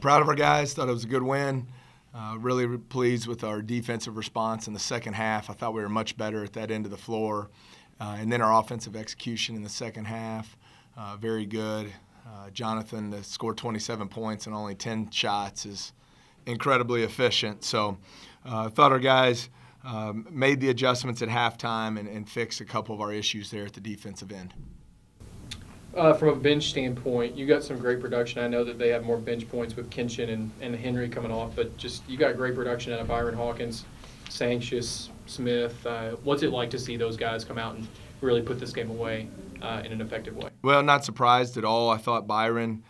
Proud of our guys. Thought it was a good win. Really pleased with our defensive response in the second half. I thought we were much better at that end of the floor. And then our offensive execution in the second half, very good. Jonathan to score 27 points and only 10 shots is incredibly efficient. So I thought our guys made the adjustments at halftime and fixed a couple of our issues there at the defensive end. From a bench standpoint, you got some great production. I know that they have more bench points with Kinchin and Henry coming off, but just you got great production out of Byron Hawkins, Sanchez, Smith. What's it like to see those guys come out and really put this game away in an effective way? Well, not surprised at all. I thought Byron,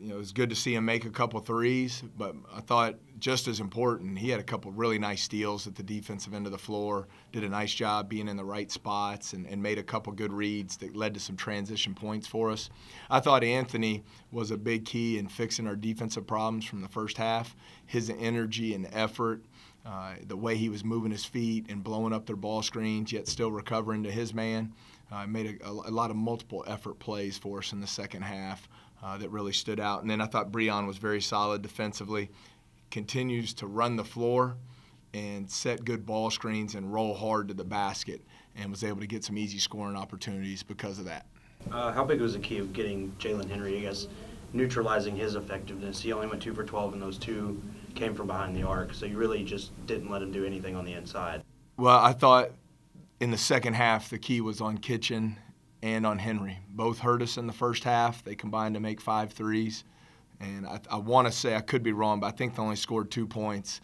it was good to see him make a couple threes, but I thought just as important, he had a couple really nice steals at the defensive end of the floor, did a nice job being in the right spots and made a couple good reads that led to some transition points for us. I thought Anthony was a big key in fixing our defensive problems from the first half. His energy and effort, the way he was moving his feet and blowing up their ball screens, yet still recovering to his man, made a lot of multiple effort plays for us in the second half that really stood out. And then I thought Breon was very solid defensively, continues to run the floor and set good ball screens and roll hard to the basket, and was able to get some easy scoring opportunities because of that. How big was the key of getting Jalen Henry, I guess, neutralizing his effectiveness? He only went 2 for 12, and those 2 came from behind the arc, so you really just didn't let him do anything on the inside. Well, I thought in the second half the key was on Kitchen and on Henry. Both hurt us in the first half. They combined to make 5 threes. And I want to say, I could be wrong, but I think they only scored 2 points,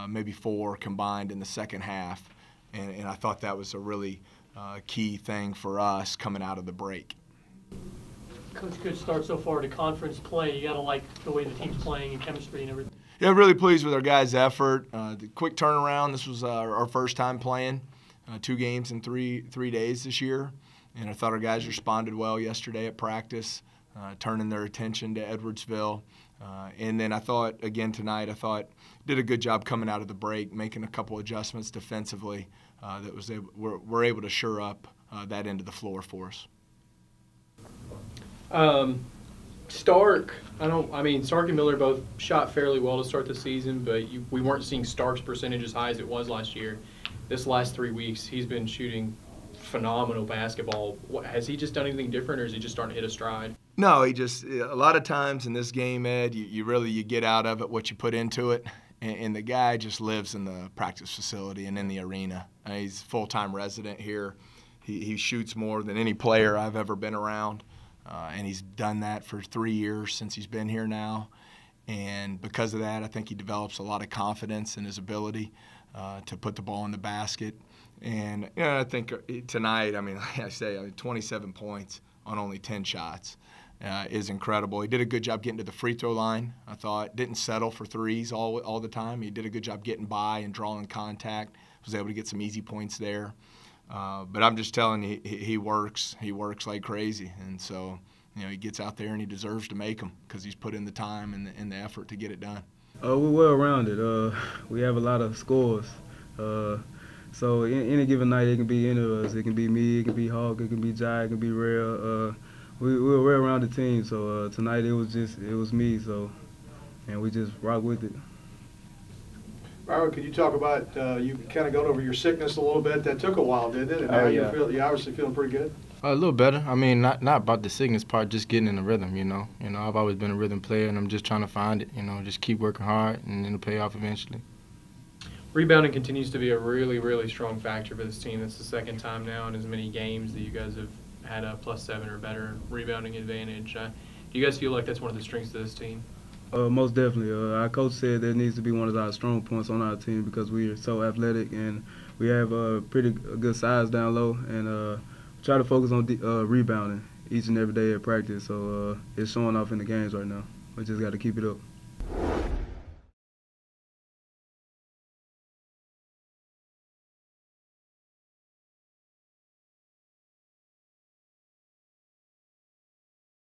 maybe 4 combined in the second half. And I thought that was a really key thing for us coming out of the break. Coach, good start so far to conference play. You got to like the way the team's playing and chemistry and everything. Yeah, really pleased with our guys' effort. The quick turnaround. This was our first time playing 2 games in three days this year. And I thought our guys responded well yesterday at practice. Turning their attention to Edwardsville. And then I thought, again tonight, did a good job coming out of the break, making a couple adjustments defensively that were able to shore up that end of the floor for us. Stark, Stark and Miller both shot fairly well to start the season, but we weren't seeing Stark's percentage as high as it was last year. This last 3 weeks, he's been shooting phenomenal basketball. Has he just done anything different, or is he just starting to hit a stride? No, a lot of times in this game, Ed, you get out of it what you put into it, and the guy just lives in the practice facility and in the arena. He's a full-time resident here. He shoots more than any player I've ever been around, and he's done that for 3 years since he's been here now. And because of that, I think he develops a lot of confidence in his ability to put the ball in the basket. And I think tonight, like I say, 27 points on only 10 shots is incredible. He did a good job getting to the free throw line, I thought. Didn't settle for threes all the time. He did a good job getting by and drawing contact. Was able to get some easy points there. But I'm just telling you, he works. He works like crazy. And so, he gets out there and he deserves to make them because he's put in the time and the effort to get it done. We're well-rounded. We have a lot of scores. So any given night, it can be any of us. It can be me, it can be Hawk, it can be Jai, it can be Rail. We're a well-rounded team. So tonight it was me. So, and we just rock with it. Byron, could you talk about you kind of gone over your sickness a little bit? That took a while, didn't it? And now yeah. you're obviously feeling pretty good. A little better. Not about the sickness part, just getting in the rhythm. I've always been a rhythm player, and I'm just trying to find it. Just keep working hard, and it'll pay off eventually. Rebounding continues to be a really, really strong factor for this team. It's the second time now in as many games that you guys have had a +7 or better rebounding advantage. Do you guys feel like that's one of the strengths of this team? Most definitely. Our coach said that needs to be one of our strong points on our team because we are so athletic and we have pretty good size down low, and try to focus on rebounding each and every day at practice. So it's showing off in the games right now. We just got to keep it up.